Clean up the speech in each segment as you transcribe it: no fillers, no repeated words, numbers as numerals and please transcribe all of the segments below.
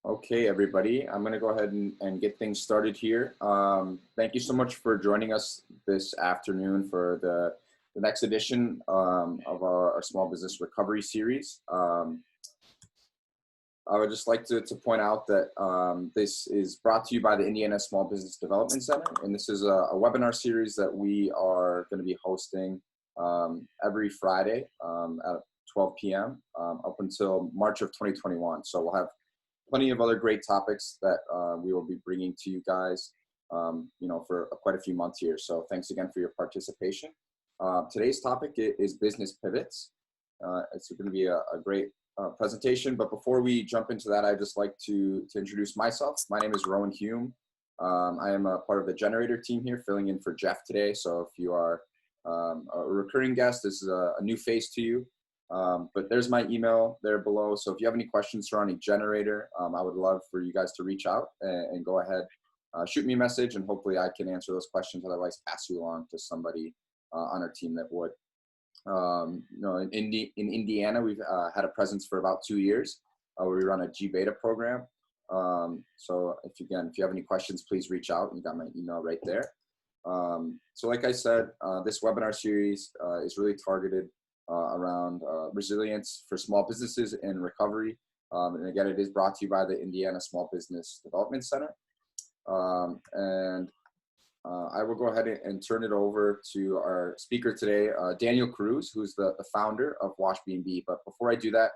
Okay, everybody, I'm going to go ahead and get things started here. Thank you so much for joining us this afternoon for the next edition of our Small Business Recovery Series. I would just like to point out that this is brought to you by the Indiana Small Business Development Center, and this is a webinar series that we are going to be hosting every Friday at 12 p.m. Up until March of 2021. So we'll have plenty of other great topics that we will be bringing to you guys, for quite a few months here. So thanks again for your participation. Today's topic is business pivots. It's going to be a great presentation, but before we jump into that, I'd just like to introduce myself. My name is Rowan Hume. I am a part of the Generator team here, filling in for Jeff today. So if you are a recurring guest, this is a new face to you. But there's my email there below. So if you have any questions surrounding Generator, I would love for you guys to reach out and go ahead, shoot me a message, and hopefully I can answer those questions. Otherwise, pass you along to somebody on our team that would. In Indiana, we've had a presence for about 2 years where we run a G-Beta program. So if you have any questions, please reach out. You got my email right there. So like I said, this webinar series is really targeted around resilience for small businesses and recovery. And again, it is brought to you by the Indiana Small Business Development Center. I will go ahead and turn it over to our speaker today, Daniel Cruz, who's the founder of washbnb. But before I do that,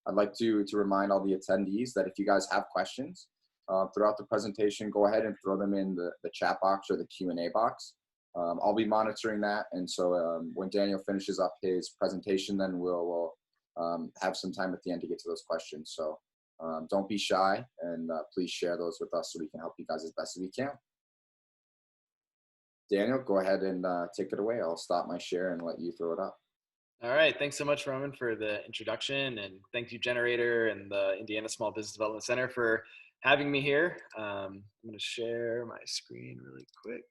I'd like to remind all the attendees that if you guys have questions throughout the presentation, go ahead and throw them in the chat box or the Q&A box. I'll be monitoring that, and so when Daniel finishes up his presentation, then we'll have some time at the end to get to those questions. So don't be shy, and please share those with us so we can help you guys as best as we can. Daniel, go ahead and take it away. I'll stop my share and let you throw it up. All right. Thanks so much, Roman, for the introduction, and thank you, Generator and the Indiana Small Business Development Center, for having me here. I'm going to share my screen really quick.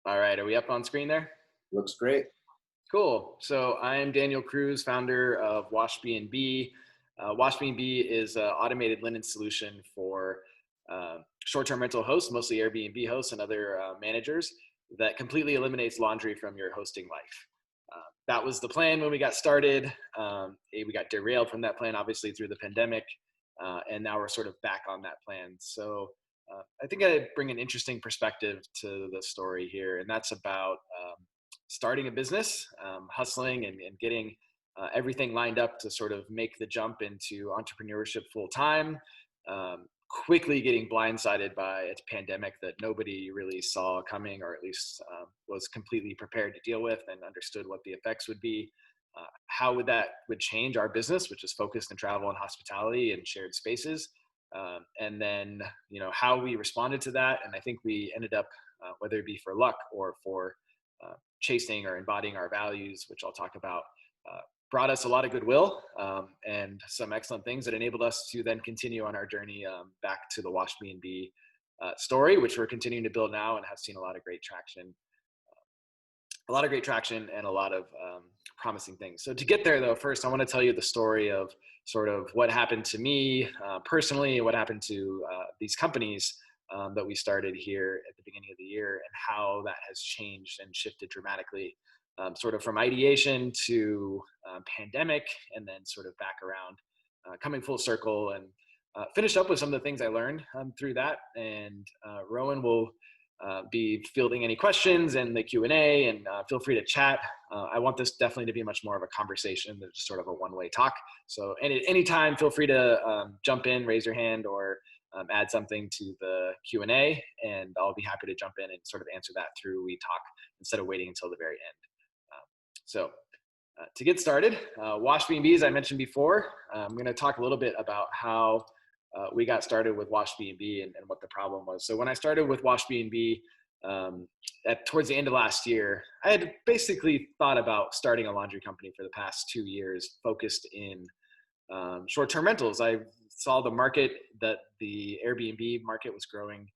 All right, are we up on screen there? Looks great. Cool. So I'm Daniel Cruz, founder of washbnb. washbnb is an automated linen solution for short-term rental hosts, mostly Airbnb hosts and other managers, that completely eliminates laundry from your hosting life. That was the plan when we got started. We got derailed from that plan, obviously, through the pandemic, and now we're sort of back on that plan. So I think I bring an interesting perspective to the story here, and that's about starting a business, hustling, and getting everything lined up to sort of make the jump into entrepreneurship full time, quickly getting blindsided by a pandemic that nobody really saw coming, or at least was completely prepared to deal with and understood what the effects would be. How that would change our business, which is focused in travel and hospitality and shared spaces. And then, how we responded to that. And I think we ended up, whether it be for luck or for chasing or embodying our values, which I'll talk about, brought us a lot of goodwill and some excellent things that enabled us to then continue on our journey back to the washbnb story, which we're continuing to build now and have seen a lot of great traction. And a lot of promising things. So to get there, though, first I want to tell you the story of sort of what happened to me personally, and what happened to these companies that we started here at the beginning of the year, and how that has changed and shifted dramatically, sort of from ideation to pandemic, and then sort of back around, coming full circle, and finished up with some of the things I learned through that. And Rowan will be fielding any questions in the Q&A, and feel free to chat. I want this definitely to be much more of a conversation than just sort of a one-way talk. So anytime, feel free to jump in, raise your hand, or add something to the Q&A, and I'll be happy to jump in and sort of answer that through We Talk instead of waiting until the very end. So to get started, washbnb, as I mentioned before, I'm going to talk a little bit about how we got started with washbnb and what the problem was. So when I started with washbnb towards the end of last year, I had basically thought about starting a laundry company for the past 2 years, focused in short-term rentals. I saw the market, that the Airbnb market was growing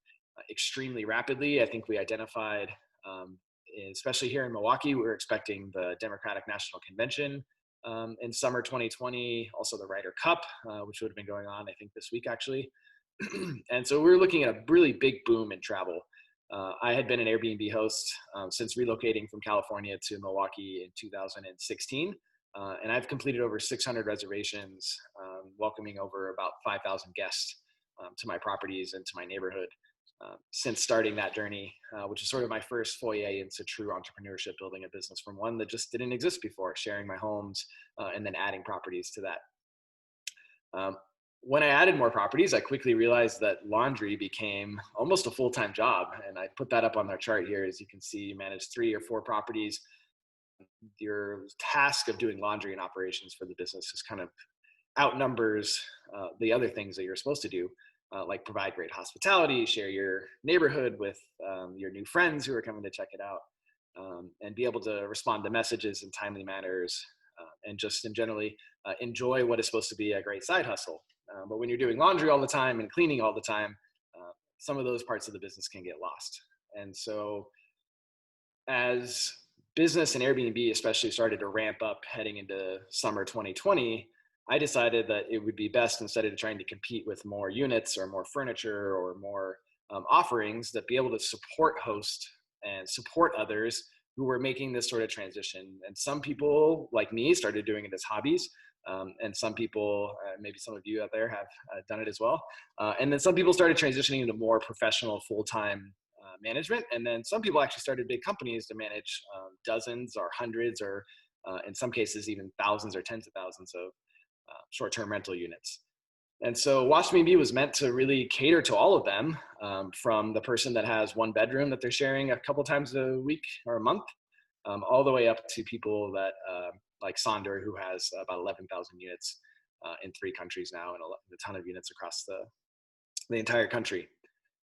extremely rapidly. I think we identified, especially here in Milwaukee, we were expecting the Democratic National Convention in summer 2020, also the Ryder Cup, which would have been going on, I think, this week actually. And so we were looking at a really big boom in travel. I had been an Airbnb host since relocating from California to Milwaukee in 2016. And I've completed over 600 reservations, welcoming over about 5,000 guests to my properties and to my neighborhood since starting that journey, which is sort of my first foray into true entrepreneurship, building a business from one that just didn't exist before, sharing my homes and then adding properties to that. When I added more properties, I quickly realized that laundry became almost a full-time job. And I put that up on our chart here. As you can see, you manage 3 or 4 properties. Your task of doing laundry and operations for the business is kind of outnumbers the other things that you're supposed to do, like provide great hospitality, share your neighborhood with your new friends who are coming to check it out, and be able to respond to messages in timely manners, and just generally enjoy what is supposed to be a great side hustle. But when you're doing laundry all the time and cleaning all the time, some of those parts of the business can get lost. And so as business and Airbnb especially started to ramp up heading into summer 2020, I decided that it would be best, instead of trying to compete with more units or more furniture or more offerings, that be able to support host and support others who were making this sort of transition. And some people like me started doing it as hobbies. And some people, maybe some of you out there have done it as well. And then some people started transitioning into more professional full-time management. And then some people actually started big companies to manage dozens or hundreds or in some cases even thousands or tens of thousands of short-term rental units. And so washbnb was meant to really cater to all of them, from the person that has 1 bedroom that they're sharing a couple times a week or a month, all the way up to people that like Sonder, who has about 11,000 units in 3 countries now, and a ton of units across the entire country.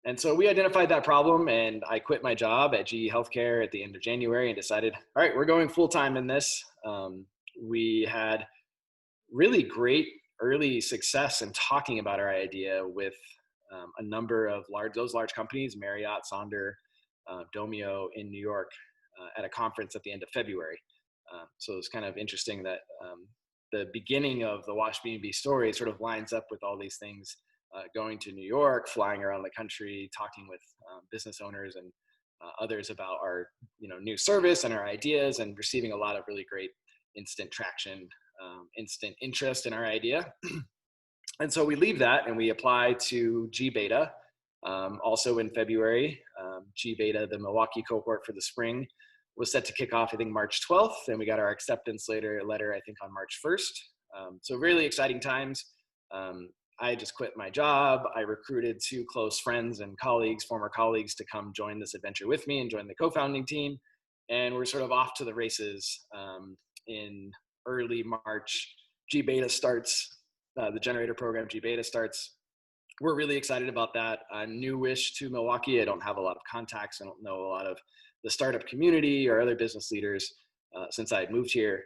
And so we identified that problem, and I quit my job at GE Healthcare at the end of January and decided, all right, we're going full-time in this. We had really great early success in talking about our idea with a number of those large companies, Marriott, Sonder, Domio in New York, at a conference at the end of February. So it's kind of interesting that the beginning of the washbnb story sort of lines up with all these things, going to New York, flying around the country, talking with business owners and others about our new service and our ideas, and receiving a lot of really great instant traction, instant interest in our idea. And so we leave that and we apply to GBeta, also in February. GBeta, the Milwaukee cohort for the spring, was set to kick off, I think, March 12th, and we got our acceptance letter, I think, on March 1st. So really exciting times. I just quit my job. I recruited 2 close friends and colleagues, former colleagues, to come join this adventure with me and join the co-founding team. And we're sort of off to the races. In early March, GBeta starts, the generator program, GBeta starts. We're really excited about that. I'm newish to Milwaukee. I don't have a lot of contacts. I don't know a lot of the startup community or other business leaders since I had moved here.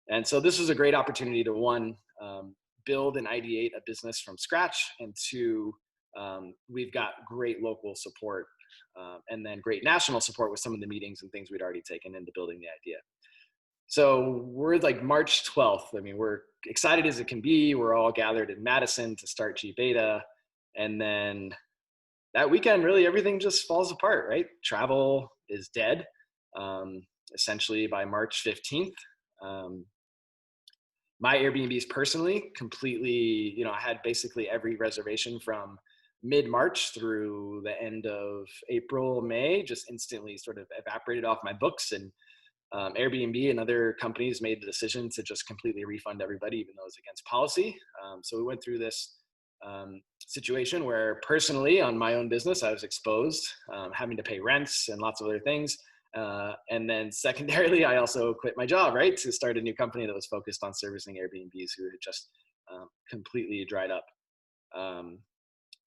And so this was a great opportunity to, 1, build and ideate a business from scratch, and 2, we've got great local support and then great national support with some of the meetings and things we'd already taken into building the idea. So we're like March 12th. I mean, we're excited as it can be. We're all gathered in Madison to start GBeta. And then that weekend, really everything just falls apart, right? Travel is dead, essentially by March 15th. My Airbnbs personally completely, I had basically every reservation from mid-March through the end of April, May, just instantly sort of evaporated off my books. And Airbnb and other companies made the decision to just completely refund everybody, even though it was against policy. So we went through this situation where personally on my own business, I was exposed, having to pay rents and lots of other things. And then secondarily, I also quit my job, right, to start a new company that was focused on servicing Airbnbs who had just completely dried up.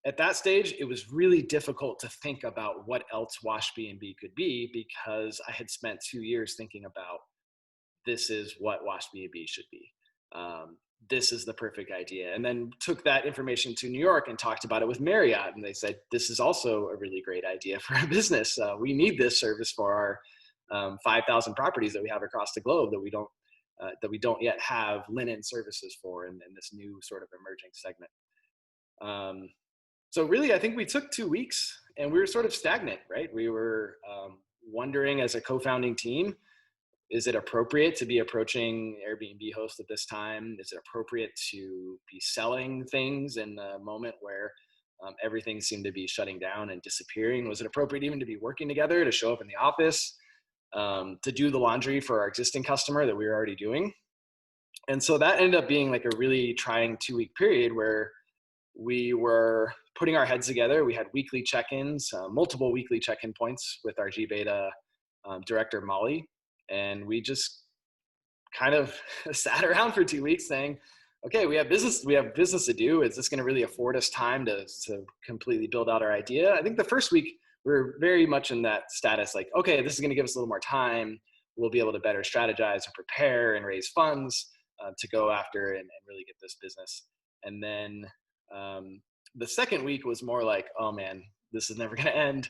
At that stage, it was really difficult to think about what else washbnb could be, because I had spent 2 years thinking about, this is what washbnb should be. This is the perfect idea. And then took that information to New York and talked about it with Marriott. And they said, this is also a really great idea for a business. We need this service for our 5,000 properties that we have across the globe that we don't that we don't yet have linen services for in this new sort of emerging segment. So really, I think we took 2 weeks and we were sort of stagnant, right? We were wondering as a co-founding team, is it appropriate to be approaching Airbnb hosts at this time? Is it appropriate to be selling things in a moment where everything seemed to be shutting down and disappearing? Was it appropriate even to be working together, to show up in the office, to do the laundry for our existing customer that we were already doing? And so that ended up being like a really trying 2-week period where we were putting our heads together. We had weekly check-ins, multiple weekly check-in points with our GBeta director, Molly. And we just kind of sat around for 2 weeks saying, okay, we have business to do. Is this going to really afford us time to completely build out our idea? I think the first week we were very much in that status, like, okay, this is going to give us a little more time. We'll be able to better strategize and prepare and raise funds to go after and really get this business. And then the second week was more like, oh man, this is never going to end.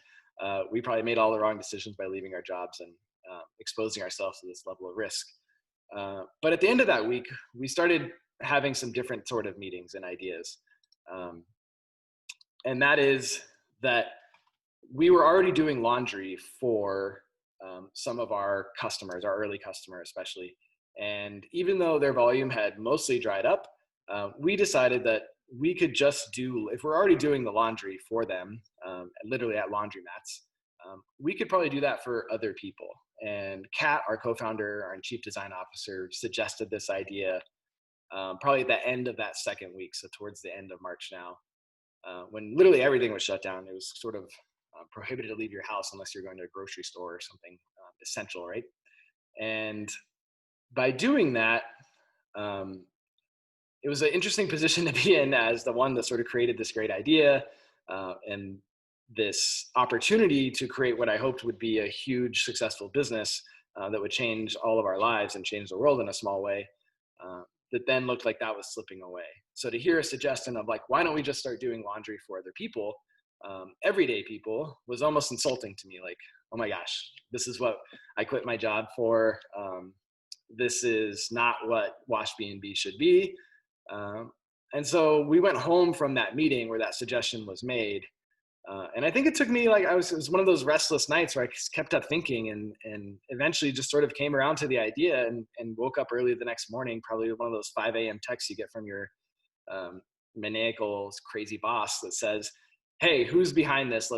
We probably made all the wrong decisions by leaving our jobs and exposing ourselves to this level of risk. But at the end of that week, we started having some different sort of meetings and ideas. And that is that we were already doing laundry for some of our customers, our early customers especially. And even though their volume had mostly dried up, we decided that we could just do, if we're already doing the laundry for them, literally at laundromats, we could probably do that for other people. And Kat, our co-founder, our chief design officer, suggested this idea probably at the end of that second week, so towards the end of March now, when literally everything was shut down. It was sort of prohibited to leave your house unless you're going to a grocery store or something essential, right? And by doing that, it was an interesting position to be in as the one that sort of created this great idea and this opportunity to create what I hoped would be a huge successful business that would change all of our lives and change the world in a small way, that then looked like that was slipping away. So to hear a suggestion of like, why don't we just start doing laundry for other people, everyday people, was almost insulting to me. Like, oh my gosh, this is what I quit my job for. This is not what washbnb should be. And so we went home from that meeting where that suggestion was made. And I think it took me, like, it was one of those restless nights where I kept up thinking and eventually just sort of came around to the idea and woke up early the next morning, probably one of those 5 a.m. texts you get from your maniacal, crazy boss that says, hey, who's behind this?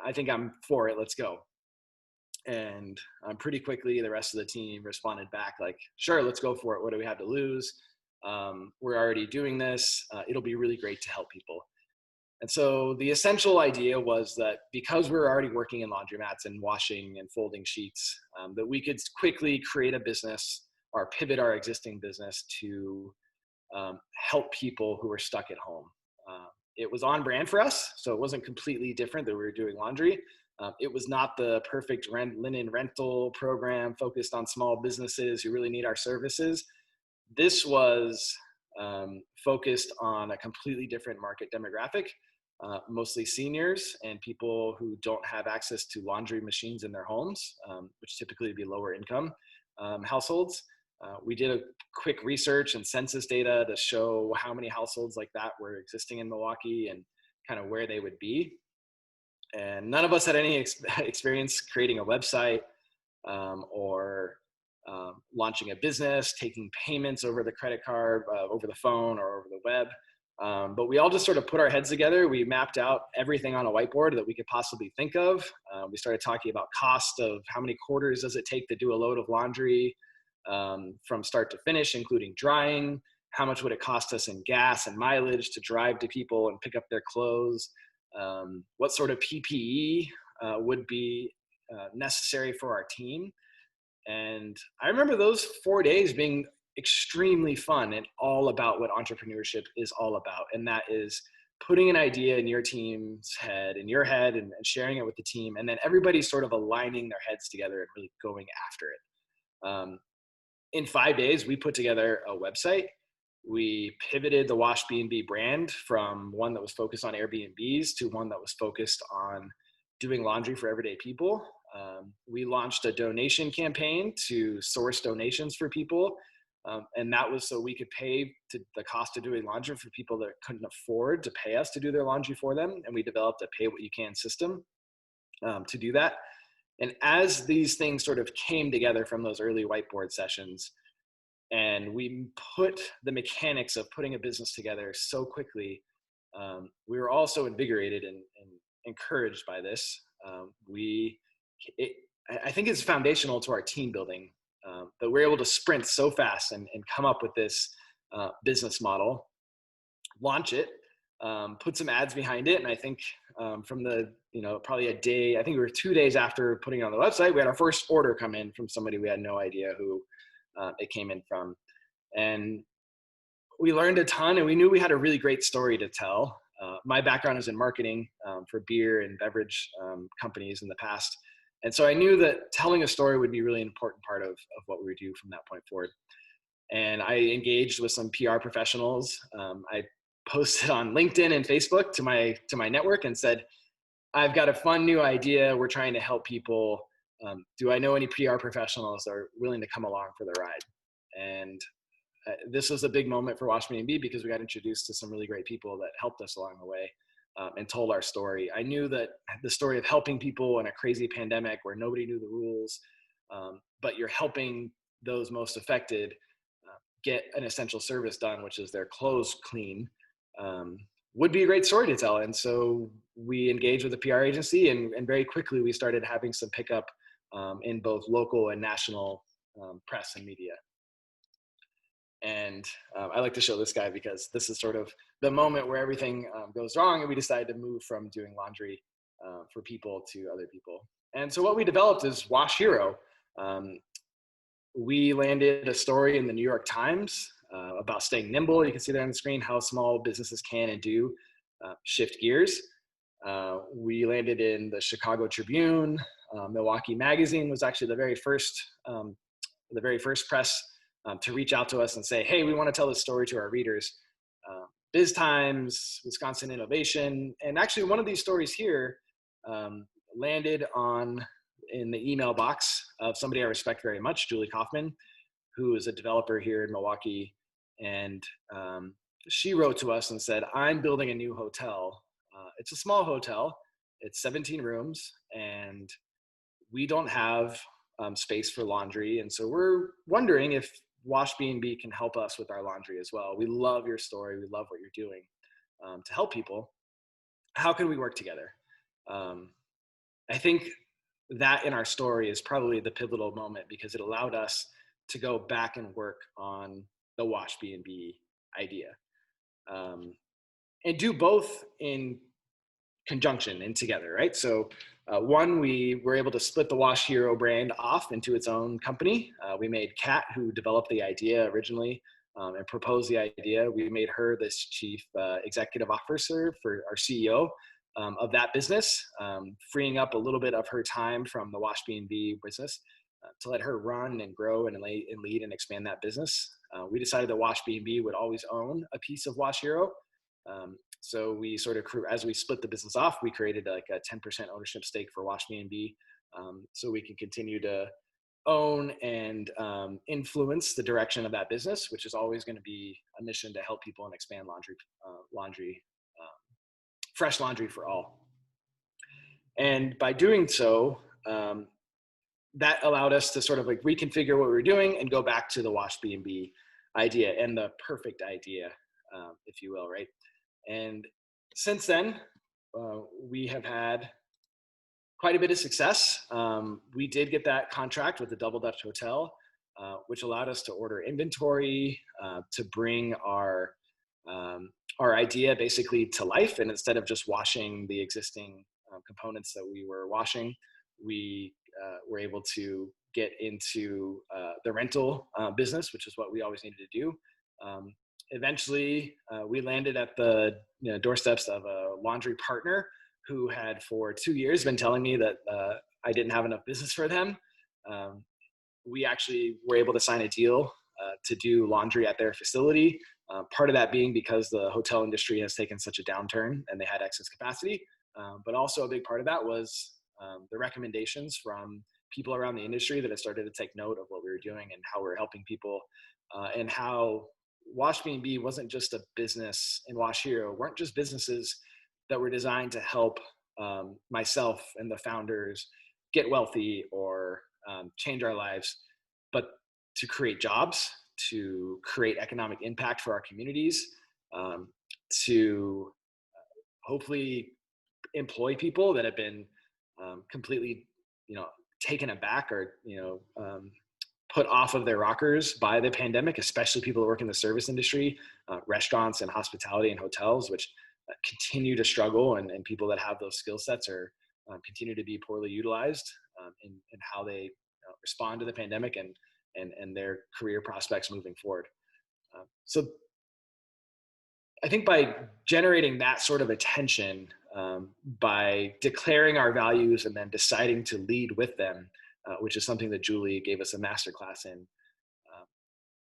I think I'm for it. Let's go. And pretty quickly, the rest of the team responded back like, sure, let's go for it. What do we have to lose? We're already doing this. It'll be really great to help people. And so the essential idea was that because we're already working in laundromats and washing and folding sheets, that we could quickly create a business or pivot our existing business to help people who are stuck at home. It was on brand for us, so it wasn't completely different that we were doing laundry. It was not the perfect linen rental program focused on small businesses who really need our services. This was focused on a completely different market demographic, mostly seniors and people who don't have access to laundry machines in their homes, which typically would be lower income households. We did a quick research and census data to show how many households like that were existing in Milwaukee and kind of where they would be. And none of us had any experience creating a website or launching a business, taking payments over the credit card, over the phone or over the web. But we all just sort of put our heads together. We mapped out everything on a whiteboard that we could possibly think of. We started talking about cost of how many quarters does it take to do a load of laundry from start to finish, including drying. How much would it cost us in gas and mileage to drive to people and pick up their clothes? What sort of PPE would be necessary for our team? And I remember those 4 days being extremely fun and all about what entrepreneurship is all about. And that is putting an idea in your team's head, in your head, and sharing it with the team. And then everybody sort of aligning their heads together and really going after it. In 5 days, we put together a website. We pivoted the washbnb brand from one that was focused on Airbnbs to one that was focused on doing laundry for everyday people. We launched a donation campaign to source donations for people. And that was so we could pay the cost of doing laundry for people that couldn't afford to pay us to do their laundry for them. And we developed a pay what you can system to do that. And as these things sort of came together from those early whiteboard sessions, and we put the mechanics of putting a business together so quickly, we were also invigorated and encouraged by this. I think it's foundational to our team building that we're able to sprint so fast and come up with this business model, launch it, put some ads behind it. And I think from the, probably a day, I think we were 2 days after putting it on the website, we had our first order come in from somebody we had no idea who it came in from. And we learned a ton, and we knew we had a really great story to tell. My background is in marketing for beer and beverage companies in the past. And so I knew that telling a story would be a really important part of what we would do from that point forward. And I engaged with some PR professionals. I posted on LinkedIn and Facebook to my network and said, I've got a fun new idea. We're trying to help people. Do I know any PR professionals that are willing to come along for the ride? And this was a big moment for washbnb because we got introduced to some really great people that helped us along the way and told our story. I knew that the story of helping people in a crazy pandemic where nobody knew the rules, but you're helping those most affected get an essential service done, which is their clothes clean, would be a great story to tell. And so we engaged with a PR agency, and very quickly we started having some pickup in both local and national press and media. And I like to show this guy because this is sort of the moment where everything goes wrong, and we decided to move from doing laundry for people to other people. And so what we developed is Wash Hero. We landed a story in the New York Times about staying nimble. You can see that on the screen, how small businesses can and do shift gears. We landed in the Chicago Tribune. Milwaukee Magazine was actually the very first press to reach out to us and say, hey, we want to tell this story to our readers. Biz Times, Wisconsin Innovation, and actually one of these stories here landed in the email box of somebody I respect very much, Julie Kaufman, who is a developer here in Milwaukee. And she wrote to us and said, I'm building a new hotel. It's a small hotel. It's 17 rooms, and we don't have space for laundry. And so we're wondering if washbnb can help us with our laundry as well. We love your story. We love what you're doing to help people. How can we work together? I think that in our story is probably the pivotal moment because it allowed us to go back and work on the washbnb idea and do both in conjunction and together, right? So one, we were able to split the Wash Hero brand off into its own company. We made Kat, who developed the idea originally and proposed the idea. We made her this chief executive officer for our CEO of that business, freeing up a little bit of her time from the washbnb business to let her run and grow and lead and expand that business. We decided that washbnb would always own a piece of Wash Hero. So we sort of, as we split the business off, we created like a 10% ownership stake for washbnb, so we can continue to own and influence the direction of that business, which is always going to be a mission to help people and expand fresh laundry for all. And by doing so, that allowed us to sort of like reconfigure what we were doing and go back to the washbnb idea and the perfect idea, if you will, right? And since then, we have had quite a bit of success. We did get that contract with the Double Dutch Hotel, which allowed us to order inventory, to bring our idea basically to life. And instead of just washing the existing components that we were washing, we were able to get into the rental business, which is what we always needed to do. Eventually, we landed at the doorsteps of a laundry partner who had for 2 years been telling me that I didn't have enough business for them. We actually were able to sign a deal to do laundry at their facility. Part of that being because the hotel industry has taken such a downturn and they had excess capacity. But also a big part of that was the recommendations from people around the industry that had started to take note of what we we were doing and how we were helping people, and how washbnb wasn't just a business, and Wash Hero weren't just businesses that were designed to help myself and the founders get wealthy or change our lives, but to create jobs, to create economic impact for our communities, to hopefully employ people that have been completely, taken aback or, put off of their rockers by the pandemic, especially people that work in the service industry, restaurants and hospitality and hotels, which continue to struggle, and people that have those skill sets are continue to be poorly utilized in how they respond to the pandemic and their career prospects moving forward. So I think by generating that sort of attention, by declaring our values and then deciding to lead with them, which is something that Julie gave us a masterclass in,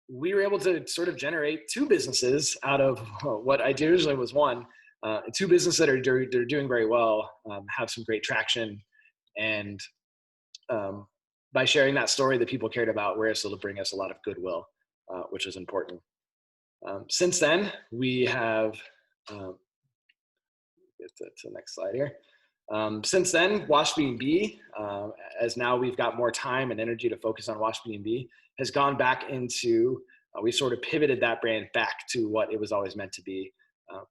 we were able to sort of generate two businesses out of what originally was one. Two businesses that are doing very well, have some great traction, and by sharing that story that people cared about, we're able to bring us a lot of goodwill, which is important. Since then, we have, get to the next slide here. Since then, washbnb, as now we've got more time and energy to focus on washbnb, has gone back into, we sort of pivoted that brand back to what it was always meant to be,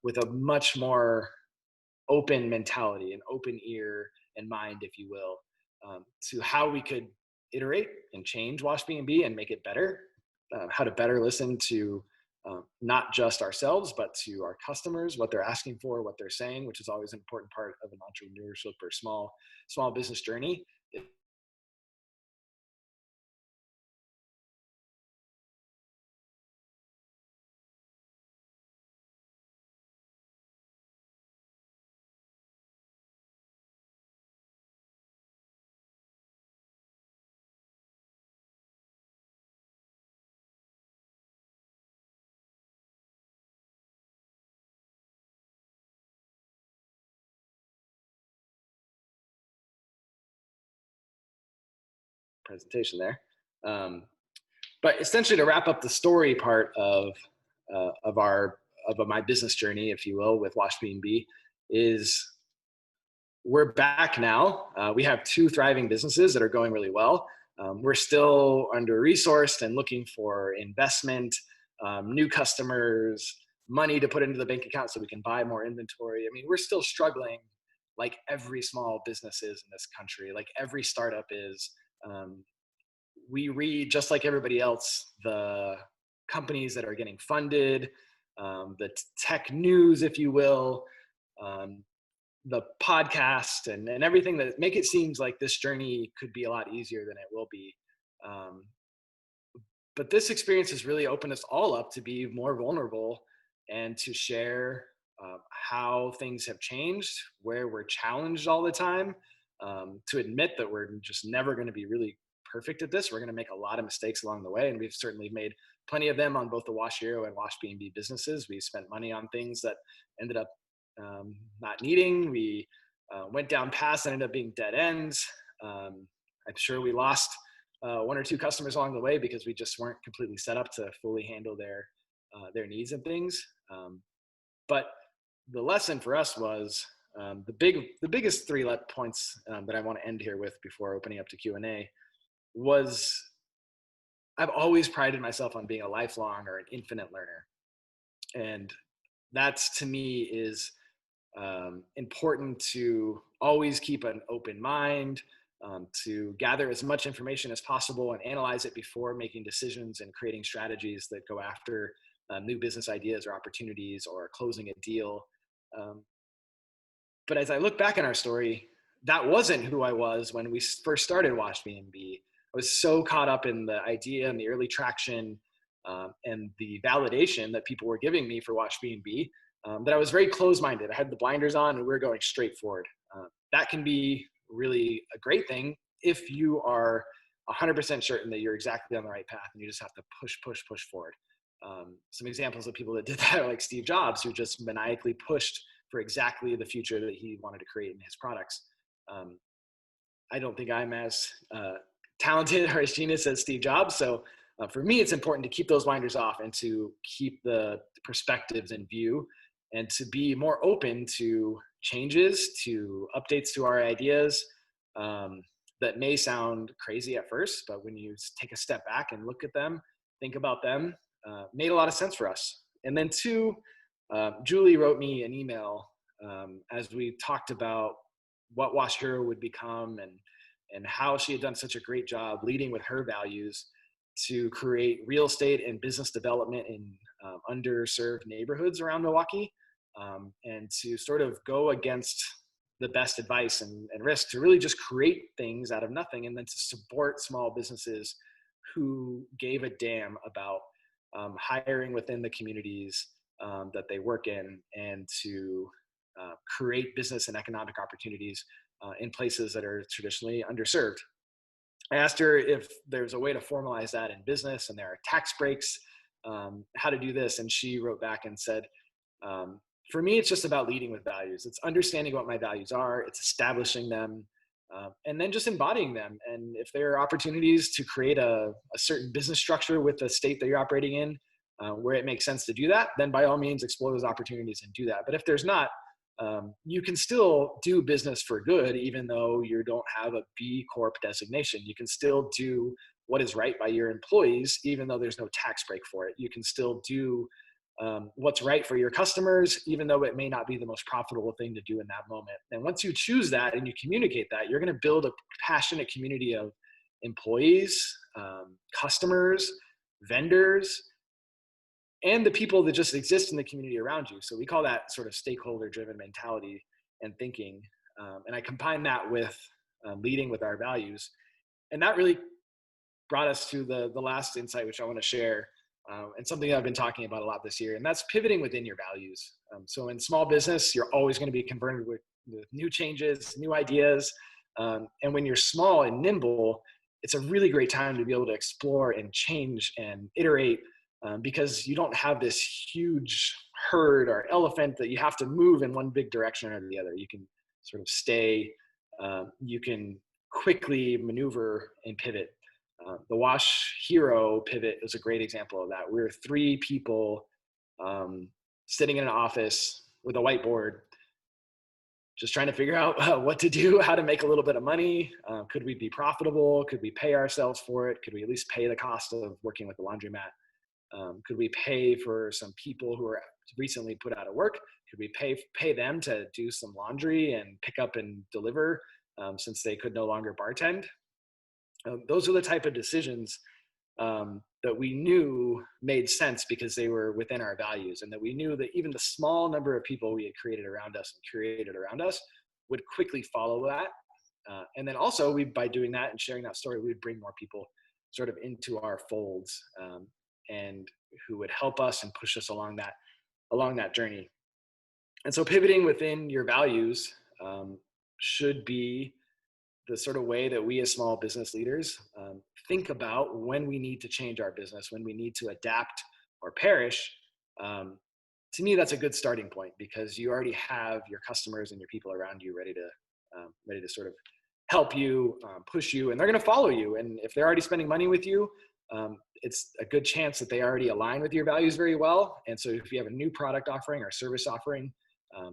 with a much more open mentality, an open ear and mind, if you will, to how we could iterate and change washbnb and make it better, how to better listen to not just ourselves, but to our customers, what they're asking for, what they're saying, which is always an important part of an entrepreneurship or small business journey. Presentation there. But essentially, to wrap up the story part of my business journey, if you will, with washbnb, is we're back now. We have two thriving businesses that are going really well. We're still under-resourced and looking for investment, new customers, money to put into the bank account so we can buy more inventory. I mean, we're still struggling like every small business is in this country, like every startup is. We read, just like everybody else, the companies that are getting funded, the tech news, if you will, the podcast and everything that make it seems like this journey could be a lot easier than it will be. But this experience has really opened us all up to be more vulnerable and to share how things have changed, where we're challenged all the time, to admit that we're just never going to be really perfect at this. We're going to make a lot of mistakes along the way, and we've certainly made plenty of them on both the Wash Hero and washbnb businesses. We spent money on things that ended up not needing. We went down paths that ended up being dead ends. I'm sure we lost one or two customers along the way because we just weren't completely set up to fully handle their needs and things. But the lesson for us was the biggest three points that I want to end here with before opening up to Q&A was I've always prided myself on being a lifelong or an infinite learner. And that's, to me, is important to always keep an open mind, to gather as much information as possible and analyze it before making decisions and creating strategies that go after new business ideas or opportunities or closing a deal. But as I look back on our story, that wasn't who I was when we first started washbnb. I was so caught up in the idea and the early traction and the validation that people were giving me for washbnb that I was very closed-minded. I had the blinders on and we were going straight forward. That can be really a great thing if you are 100% certain that you're exactly on the right path and you just have to push forward. Some examples of people that did that are like Steve Jobs, who just maniacally pushed for exactly the future that he wanted to create in his products. I don't think I'm as talented or as genius as Steve Jobs. So for me, it's important to keep those blinders off and to keep the perspectives in view and to be more open to changes, to updates to our ideas that may sound crazy at first, but when you take a step back and look at them, think about them, made a lot of sense for us. And then two, Julie wrote me an email as we talked about what Wash Hero would become and how she had done such a great job leading with her values to create real estate and business development in underserved neighborhoods around Milwaukee, and to sort of go against the best advice and risk to really just create things out of nothing, and then to support small businesses who gave a damn about hiring within the communities that they work in, and to create business and economic opportunities in places that are traditionally underserved. I asked her if there's a way to formalize that in business and there are tax breaks, how to do this. And she wrote back and said, for me, it's just about leading with values. It's understanding what my values are. It's establishing them, and then just embodying them. And if there are opportunities to create a certain business structure with the state that you're operating in, where it makes sense to do that, then by all means explore those opportunities and do that. But if there's not, you can still do business for good, even though you don't have a B Corp designation. You can still do what is right by your employees, even though there's no tax break for it. You can still do what's right for your customers, even though it may not be the most profitable thing to do in that moment. And once you choose that and you communicate that, you're going to build a passionate community of employees, customers, vendors, and the people that just exist in the community around you. So we call that sort of stakeholder-driven mentality and thinking. And I combine that with leading with our values. And that really brought us to the last insight, which I want to share, and something that I've been talking about a lot this year, and that's pivoting within your values. So in small business, you're always going to be confronted with new changes, new ideas. And when you're small and nimble, it's a really great time to be able to explore and change and iterate, because you don't have this huge herd or elephant that you have to move in one big direction or the other. You can sort of stay, you can quickly maneuver and pivot. The Wash Hero pivot is a great example of that. We're 3 people sitting in an office with a whiteboard, just trying to figure out what to do, how to make a little bit of money. Could we be profitable? Could we pay ourselves for it? Could we at least pay the cost of working with the laundromat? Could we pay for some people who are recently put out of work? Could we pay them to do some laundry and pick up and deliver, since they could no longer bartend? Those are the type of decisions that we knew made sense because they were within our values, and that we knew that even the small number of people we had created around us would quickly follow that. And then also by doing that and sharing that story, we would bring more people sort of into our folds, and who would help us and push us along that journey. And so pivoting within your values should be the sort of way that we as small business leaders think about when we need to change our business, when we need to adapt or perish. To me, that's a good starting point, because you already have your customers and your people around you ready to sort of help you, push you, and they're going to follow you. And if they're already spending money with you, it's a good chance that they already align with your values very well. And so if you have a new product offering or service offering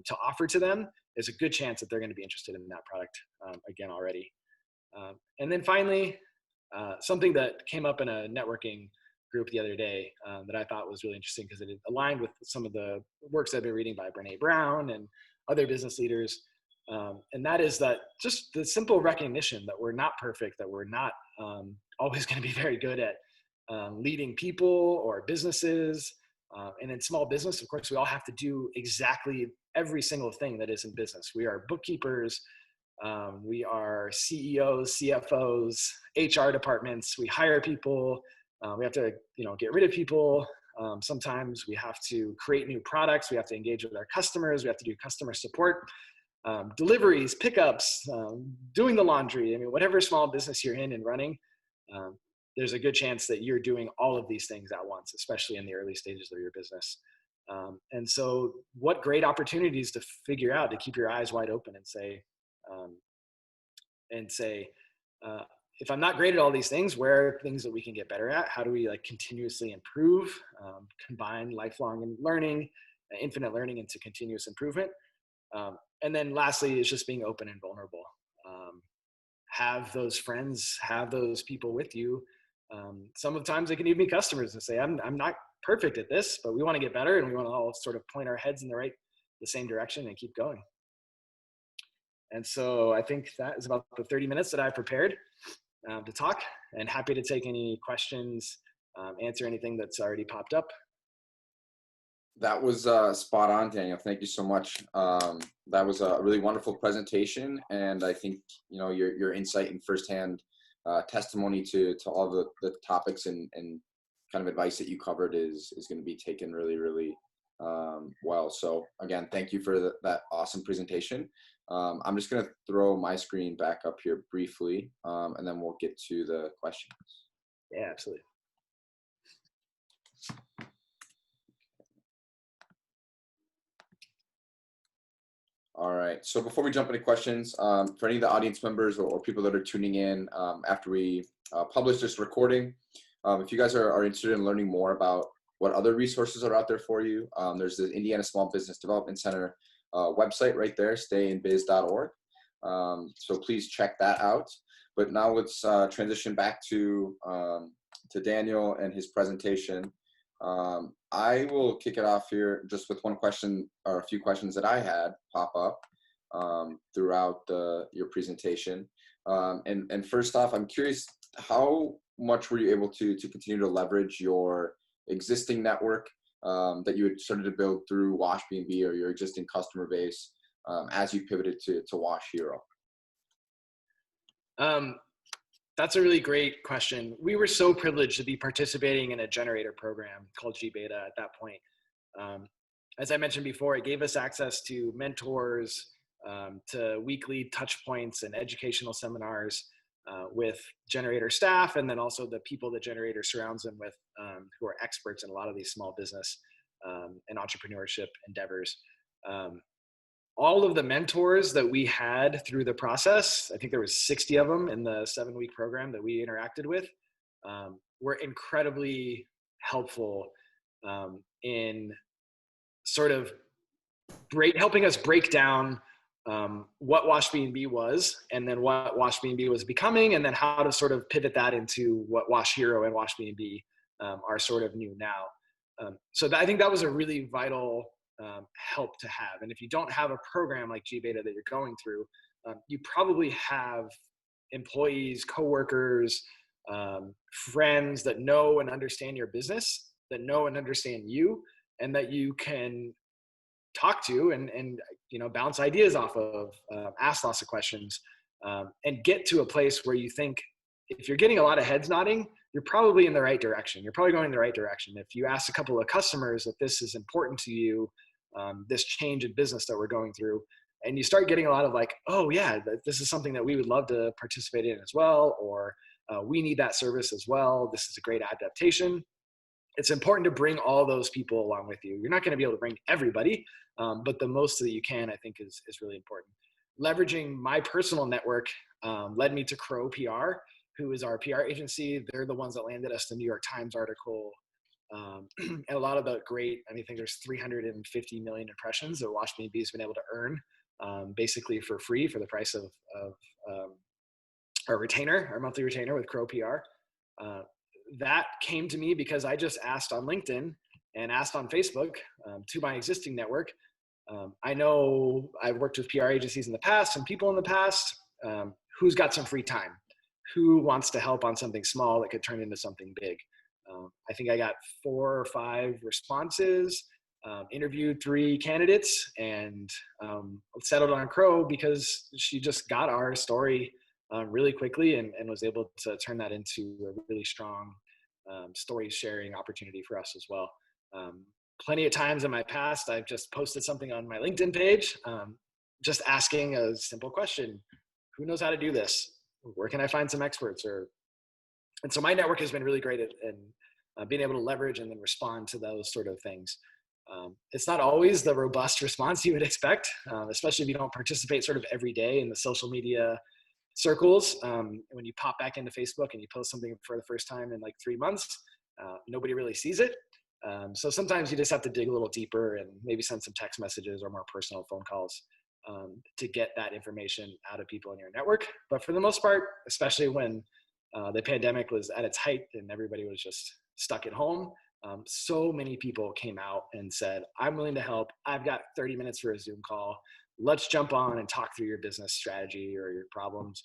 to offer to them, there's a good chance that they're going to be interested in that product again already. And then finally, something that came up in a networking group the other day that I thought was really interesting, because it aligned with some of the works I've been reading by Brene Brown and other business leaders. And that is that just the simple recognition that we're not perfect, that we're not always going to be very good at leading people or businesses. And in small business, of course, we all have to do exactly every single thing that is in business. We are bookkeepers, we are CEOs, CFOs, HR departments. We hire people. We have to, get rid of people. Sometimes we have to create new products. We have to engage with our customers. We have to do customer support, deliveries, pickups, doing the laundry. I mean, whatever small business you're in and running, there's a good chance that you're doing all of these things at once, especially in the early stages of your business. And so what great opportunities to figure out, to keep your eyes wide open and say, if I'm not great at all these things, where are things that we can get better at? How do we like continuously improve, combine lifelong learning, infinite learning into continuous improvement? And then lastly is just being open and vulnerable. Have those friends, have those people with you. Sometimes they can even be customers and say, I'm not perfect at this, but we want to get better, and we want to all sort of point our heads in the same direction and keep going. And so I think that is about the 30 minutes that I prepared to talk, and happy to take any questions, answer anything that's already popped up. That was spot on, Daniel. Thank you so much. That was a really wonderful presentation, and I think your insight and firsthand testimony to all the topics and kind of advice that you covered is going to be taken really, really well. So again, thank you for that awesome presentation. I'm just going to throw my screen back up here briefly, and then we'll get to the questions. Yeah, absolutely. All right. So before we jump into questions, for any of the audience members or people that are tuning in after we publish this recording, if you guys are interested in learning more about what other resources are out there for you, there's the Indiana Small Business Development Center website right there, stayinbiz.org. So please check that out. But now let's transition back to Daniel and his presentation. I will kick it off here just with one question or a few questions that I had pop up throughout your presentation. And first off, I'm curious, how much were you able to continue to leverage your existing network that you had started to build through washbnb or your existing customer base as you pivoted to Wash Hero? That's a really great question. We were so privileged to be participating in a generator program called GBeta at that point. As I mentioned before, it gave us access to mentors, to weekly touch points and educational seminars with generator staff, and then also the people that generator surrounds them with, who are experts in a lot of these small business and entrepreneurship endeavors. All of the mentors that we had through the process, I think there was 60 of them in the 7-week program that we interacted with, were incredibly helpful in sort of helping us break down what washbnb was, and then what washbnb was becoming, and then how to sort of pivot that into what Wash Hero and washbnb are sort of new now. So I think that was a really vital help to have. And if you don't have a program like GBeta that you're going through, you probably have employees, coworkers, friends that know and understand your business, that know and understand you, and that you can talk to and bounce ideas off of, ask lots of questions, and get to a place where you think, if you're getting a lot of heads nodding, you're probably in the right direction. You're probably going in the right direction. If you ask a couple of customers that this is important to you, this change in business that we're going through, and you start getting a lot of like, oh yeah, this is something that we would love to participate in as well, or we need that service as well. This is a great adaptation. It's important to bring all those people along with you. You're not going to be able to bring everybody, but the most that you can, I think, is really important. Leveraging my personal network led me to Crow PR, who is our PR agency. They're the ones that landed us the New York Times article. And a lot of the great, I think there's 350 million impressions that washbnb has been able to earn basically for free for the price of our retainer, our monthly retainer with Crow PR. That came to me because I just asked on LinkedIn and asked on Facebook to my existing network. I know I've worked with PR agencies in the past and people in the past, who's got some free time, who wants to help on something small that could turn into something big. I think I got 4 or 5 responses, interviewed 3 candidates, and settled on Crow because she just got our story really quickly and was able to turn that into a really strong story sharing opportunity for us as well. Plenty of times in my past, I've just posted something on my LinkedIn page, just asking a simple question: who knows how to do this? Where can I find some experts? And so my network has been really great at being able to leverage and then respond to those sort of things. It's not always the robust response you would expect, especially if you don't participate sort of every day in the social media circles. When you pop back into Facebook and you post something for the first time in like 3 months, nobody really sees it. So sometimes you just have to dig a little deeper and maybe send some text messages or more personal phone calls to get that information out of people in your network. But for the most part, especially when the pandemic was at its height and everybody was just stuck at home, so many people came out and said, I'm willing to help. I've got 30 minutes for a Zoom call. Let's jump on and talk through your business strategy or your problems.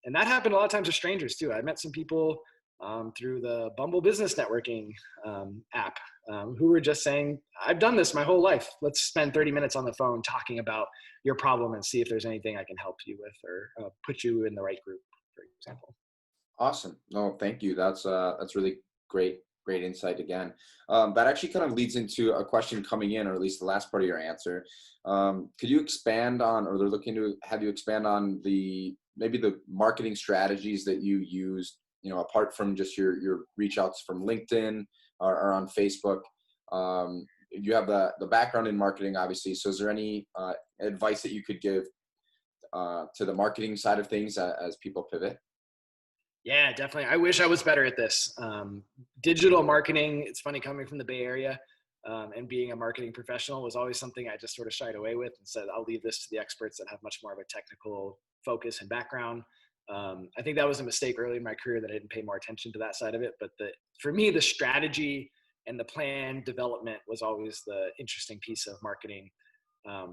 And that happened a lot of times with strangers too. I met some people through the Bumble Business Networking app who were just saying, I've done this my whole life. Let's spend 30 minutes on the phone talking about your problem and see if there's anything I can help you with or put you in the right group, for example. Awesome. No, thank you. That's really great insight again. That actually kind of leads into a question coming in, or at least the last part of your answer. Could you expand on, or they're looking to have you expand on maybe the marketing strategies that you use, apart from just your reach outs from LinkedIn or on Facebook? You have the background in marketing, obviously. So is there any advice that you could give to the marketing side of things as people pivot? Yeah, definitely. I wish I was better at this. Digital marketing, it's funny coming from the Bay Area and being a marketing professional was always something I just sort of shied away with and said, I'll leave this to the experts that have much more of a technical focus and background. I think that was a mistake early in my career that I didn't pay more attention to that side of it. But for me, the strategy and the plan development was always the interesting piece of marketing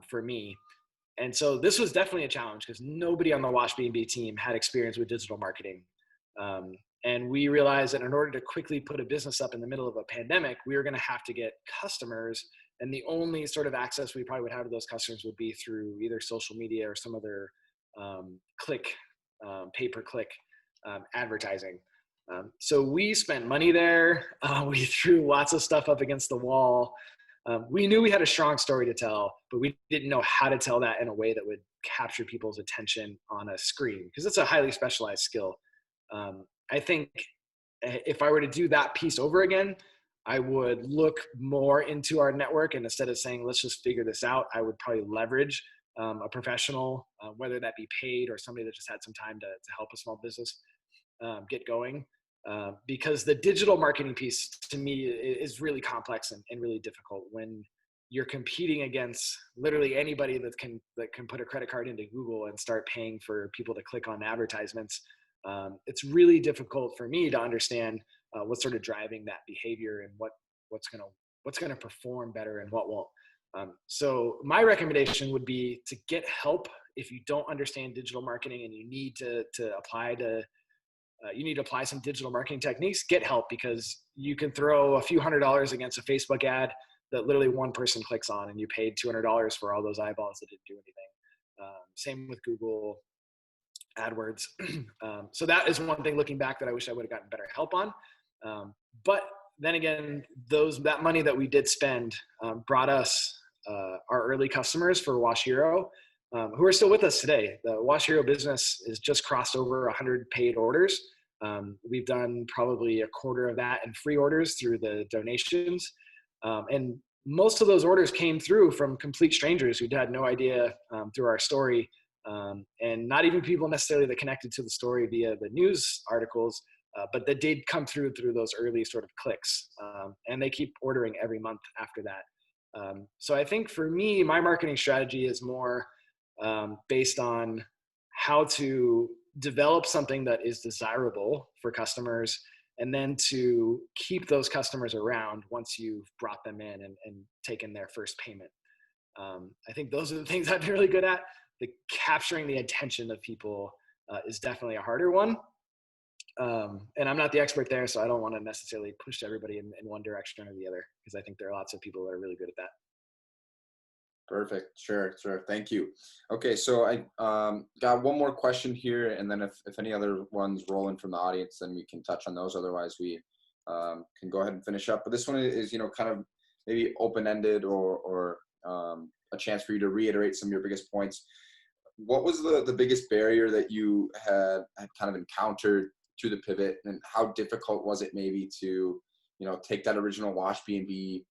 for me. And so this was definitely a challenge because nobody on the washbnb team had experience with digital marketing. And we realized that in order to quickly put a business up in the middle of a pandemic, we were going to have to get customers. And the only sort of access we probably would have to those customers would be through either social media or some other pay-per-click advertising. So we spent money there. We threw lots of stuff up against the wall. We knew we had a strong story to tell, but we didn't know how to tell that in a way that would capture people's attention on a screen because it's a highly specialized skill. I think if I were to do that piece over again, I would look more into our network, and instead of saying, let's just figure this out, I would probably leverage a professional, whether that be paid or somebody that just had some time to help a small business get going. Because the digital marketing piece to me is really complex and really difficult when you're competing against literally anybody that can put a credit card into Google and start paying for people to click on advertisements. It's really difficult for me to understand what's sort of driving that behavior and what's going to perform better and what won't. So my recommendation would be to get help if you don't understand digital marketing and you need to apply some digital marketing techniques. Get help because you can throw a few $100s against a Facebook ad that literally one person clicks on, and you paid $200 for all those eyeballs that didn't do anything. Same with Google AdWords. So that is one thing looking back that I wish I would have gotten better help on. But then again, that money that we did spend brought us our early customers for Wash Hero, who are still with us today. The Wash Hero business is just crossed over 100 paid orders. We've done probably a quarter of that in free orders through the donations. And most of those orders came through from complete strangers who had no idea through our story. And not even people necessarily that connected to the story via the news articles, but that did come through those early sort of clicks. And they keep ordering every month after that. So I think for me, my marketing strategy is more based on how to develop something that is desirable for customers and then to keep those customers around once you've brought them in and taken their first payment. I think those are the things I've been really good at. Capturing the attention of people is definitely a harder one. And I'm not the expert there, so I don't want to necessarily push everybody in one direction or the other, because I think there are lots of people that are really good at that. Perfect. Sure. Thank you. Okay. So I got one more question here, and then if any other ones roll in from the audience, then we can touch on those. Otherwise, we can go ahead and finish up. But this one is, kind of maybe open-ended or a chance for you to reiterate some of your biggest points. What was the biggest barrier that you had kind of encountered through the pivot, and how difficult was it maybe to, take that original washbnb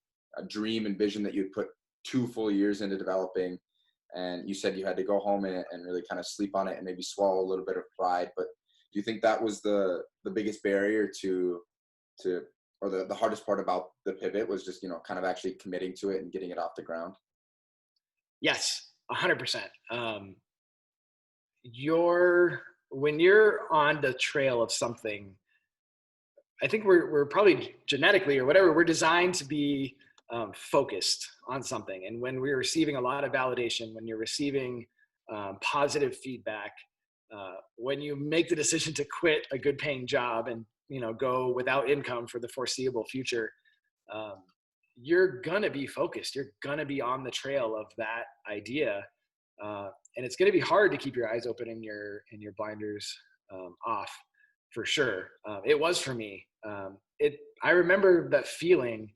dream and vision that you'd put 2 full years into developing, and you said you had to go home and really kind of sleep on it and maybe swallow a little bit of pride. But do you think that was the biggest barrier or the hardest part about the pivot was just, kind of actually committing to it and getting it off the ground? Yes, 100%. When you're on the trail of something, I think we're probably genetically or whatever, we're designed to be focused on something. And when we're receiving a lot of validation, when you're receiving positive feedback, when you make the decision to quit a good paying job and, go without income for the foreseeable future, you're going to be focused. You're going to be on the trail of that idea. And it's going to be hard to keep your eyes open and your blinders off, for sure. It was for me. I remember that feeling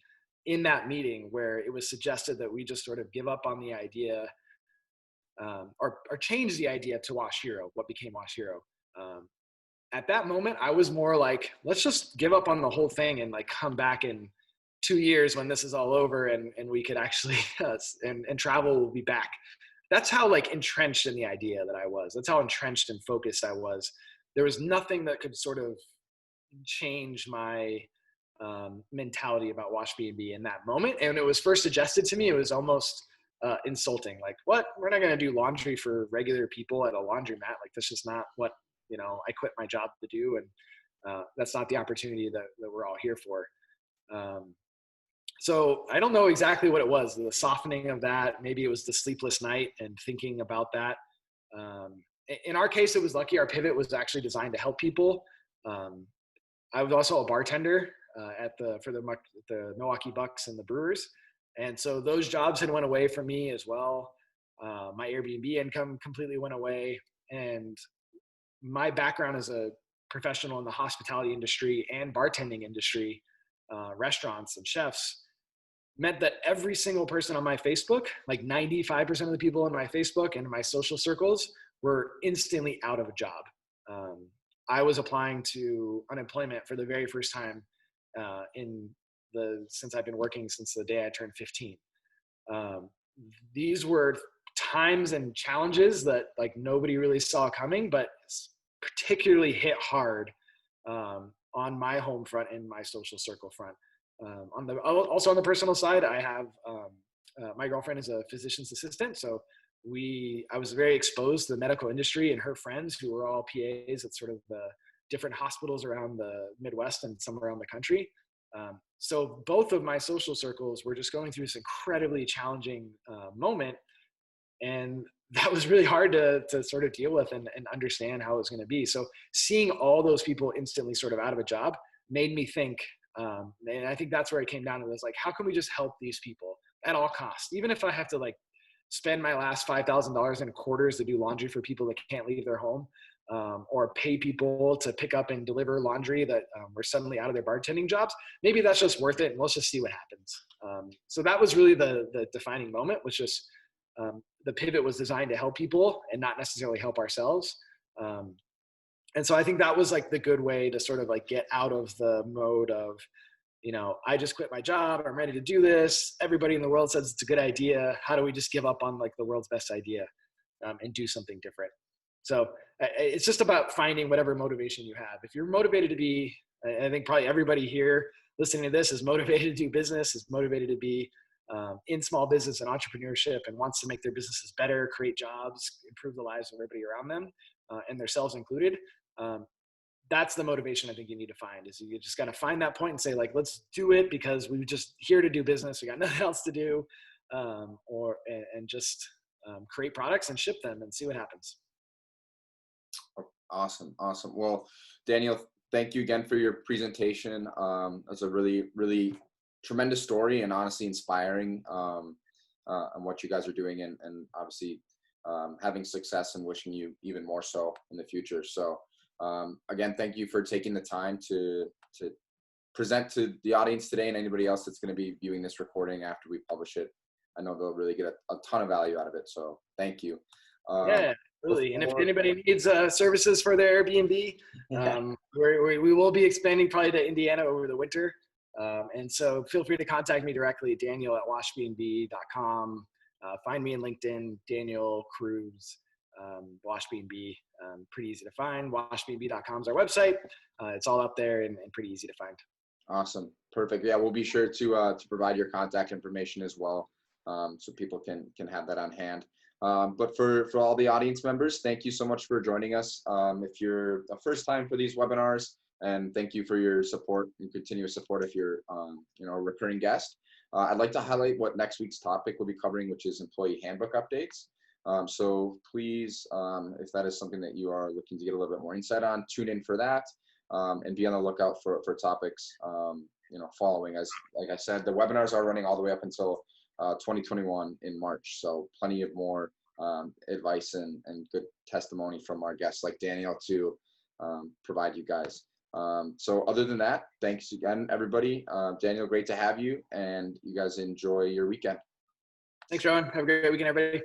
in that meeting where it was suggested that we just sort of give up on the idea, or change the idea to Wash Hero, what became Wash Hero. At that moment, I was more like, let's just give up on the whole thing and like come back in 2 years when this is all over and we could actually, and travel will be back. That's how like entrenched in the idea that I was. That's how entrenched and focused I was. There was nothing that could sort of change my mentality about washbnb in that moment. And it was first suggested to me, it was almost insulting. Like, what? We're not going to do laundry for regular people at a laundromat. Like, that's just not what, I quit my job to do. And that's not the opportunity that we're all here for. So I don't know exactly what it was, the softening of that. Maybe it was the sleepless night and thinking about that. In our case, it was lucky. Our pivot was actually designed to help people. I was also a bartender for the Milwaukee Bucks and the Brewers. And so those jobs had went away from me as well. My Airbnb income completely went away. And my background as a professional in the hospitality industry and bartending industry, restaurants and chefs, meant that every single person on my Facebook, like 95% of the people in my Facebook and in my social circles, were instantly out of a job. I was applying to unemployment for the very first time since I've been working since the day I turned 15. These were times and challenges that like nobody really saw coming, but particularly hit hard on my home front and my social circle front. Also on the personal side, I have my girlfriend is a physician's assistant, so I was very exposed to the medical industry and her friends who were all PAs at sort of the different hospitals around the Midwest and some around the country. So both of my social circles were just going through this incredibly challenging moment. And that was really hard to sort of deal with and understand how it was going to be. So seeing all those people instantly sort of out of a job made me think, and I think that's where it came down to, was like, how can we just help these people at all costs? Even if I have to like spend my last $5,000 in quarters to do laundry for people that can't leave their home, or pay people to pick up and deliver laundry that were suddenly out of their bartending jobs, maybe that's just worth it. And let's just see what happens. So that was really the defining moment, was just the pivot was designed to help people and not necessarily help ourselves. And so I think that was like the good way to sort of like get out of the mode of, I just quit my job. I'm ready to do this. Everybody in the world says it's a good idea. How do we just give up on like the world's best idea and do something different? So it's just about finding whatever motivation you have. If you're motivated to be, I think probably everybody here listening to this is motivated to do business, is motivated to be in small business and entrepreneurship, and wants to make their businesses better, create jobs, improve the lives of everybody around them, and themselves included. That's the motivation I think you need to find, is you just got to find that point and say, like, let's do it because we're just here to do business. We got nothing else to do, and just create products and ship them and see what happens. Awesome. Well, Daniel, thank you again for your presentation. It's a really, really tremendous story and honestly inspiring on what you guys are doing, and obviously having success, and wishing you even more so in the future. So again, thank you for taking the time to present to the audience today, and anybody else that's going to be viewing this recording after we publish it. I know they'll really get a ton of value out of it. So thank you. Yeah, really. And if anybody needs services for their Airbnb, we will be expanding probably to Indiana over the winter. And so feel free to contact me directly, Daniel@washbnb.com. find me in LinkedIn, Daniel Cruz, washbnb, pretty easy to find. Washbnb.com is our website. It's all up there and pretty easy to find. Awesome. Perfect. Yeah, we'll be sure to provide your contact information as well, so people can have that on hand. But for all the audience members, thank you so much for joining us. If you're a first time for these webinars, and thank you for your support and continuous support if you're a recurring guest. I'd like to highlight what next week's topic will be covering, which is employee handbook updates. So please, if that is something that you are looking to get a little bit more insight on, tune in for that, and be on the lookout for topics following. As like I said, the webinars are running all the way up until 2021 in March. So plenty of more advice and good testimony from our guests like Daniel to provide you guys. So other than that, thanks again, everybody. Daniel, great to have you, and you guys enjoy your weekend. Thanks, Rowan. Have a great weekend, everybody.